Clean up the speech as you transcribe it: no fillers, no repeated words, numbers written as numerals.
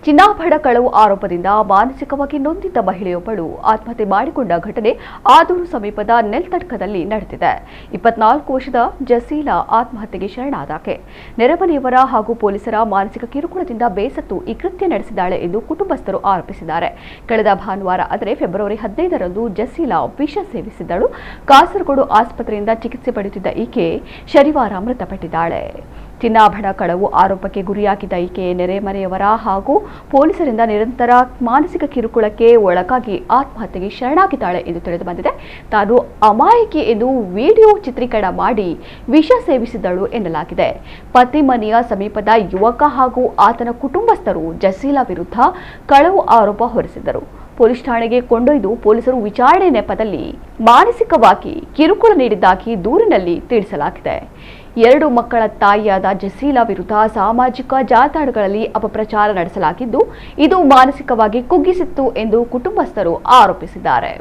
ಚಿನ್ನಾಭರಣ ಕಳವು ಆರೋಪದಿಂದ ಮಾನಸಿಕವಾಗಿ ನೊಂದಿದ್ದ ಮಹಿಳೆಯೊಬ್ಬಳು ಆತ್ಮಹತ್ಯೆ ಮಾಡಿಕೊಂಡ ಘಟನೆ ಆದೂರು ಸಮೀಪದ ನೆಲ್ತಡ್ಕದಲ್ಲಿ ನಡೆದಿದೆ. 24 ವರ್ಷದ ಜಸೀಲಾ ಆತ್ಮಹತ್ಯೆಗೆ ಶರಣಾದಾಕೆ. ನೆರೆಮನೆಯವರ ಹಾಗೂ ಪೊಲೀಸರ ಮಾನಸಿಕ ಕಿರುಕುಳದಿಂದ ಬೇಸತ್ತು ಈ ಕೃತ್ಯ ನಡೆಸಿದ್ದಾಳೆ ಎಂದು ಕುಟುಂಬಸ್ಥರು ಆರೋಪಿಸಿದ್ದಾರೆ. ಕಳೆದ ಭಾನುವಾರ ಅಂದರೆ ಫೆಬ್ರವರಿ 15ರಂದು ಜಸೀಲಾ ವಿಷ ಸೇವಿಸಿದ್ದಳು. ಕಾಸರಗೋಡು ಆಸ್ಪತ್ರೆಯಿಂದ ಚಿಕಿತ್ಸೆ ಪಡೆಯುತ್ತಿದ್ದ ಈಕೆ ಶನಿವಾರ ಮೃತಪಟ್ಟಿದ್ದಾಳೆ. ಚಿನ್ನಾಭರಣ ಕಳವು ಆರೋಪಕ್ಕೆ ಗುರಿಯಾಗಿದ್ದ ಈಕೆ ನೆರೆಮನೆಯವರ ಹಾಗೂ ಪೊಲೀಸರಿಂದ ನಿರಂತರ ಮಾನಸಿಕ ಕಿರುಕುಳಕ್ಕೆ ಒಳಗಾಗಿ ಆತ್ಮಹತ್ಯೆಗೆ ಶರಣಾಗಿದ್ದಾಳೆ ಎಂದು ತಿಳಿದು ಬಂದಿದೆ. ತಾನು ಅಮಾಯಕಿ ಎಂದು ವಿಡಿಯೋ ಚಿತ್ರೀಕರಣ ಮಾಡಿ ವಿಷ ಸೇವಿಸಿದ್ದಳು ಎನ್ನಲಾಗಿದೆ. ಪತಿ ಮನೆಯ ಸಮೀಪದ ಯುವಕ ಹಾಗೂ ಆತನ ಕುಟುಂಬಸ್ಥರು ಜಸೀಲಾ ವಿರುದ್ಧ ಕಳವು ಆರೋಪ ಹೊರಿಸಿದ್ದರು. ಪೊಲೀಸ್ ಠಾಣೆಗೆ ಕೊಂಡೊಯ್ದು ಪೊಲೀಸರು ವಿಚಾರಣೆ ನೆಪದಲ್ಲಿ ಮಾನಸಿಕವಾಗಿ ಕಿರುಕುಳ ನೀಡಿದ್ದಾಗಿ ದೂರಿನಲ್ಲಿ ತಿಳಿಸಲಾಗಿದೆ. 2 ಮಕ್ಕಳ ತಾಯಿಯಾದ ಜಸೀಲಾ ವಿರುದ್ಧ ಸಾಮಾಜಿಕ ಜಾಲತಾಣಗಳಲ್ಲಿ ಅಪಪ್ರಚಾರ ನಡೆಸಲಾಗಿದ್ದು, ಇದು ಮಾನಸಿಕವಾಗಿ ಕುಗ್ಗಿಸಿತ್ತು ಎಂದು ಕುಟುಂಬಸ್ಥರು ಆರೋಪಿಸಿದ್ದಾರೆ.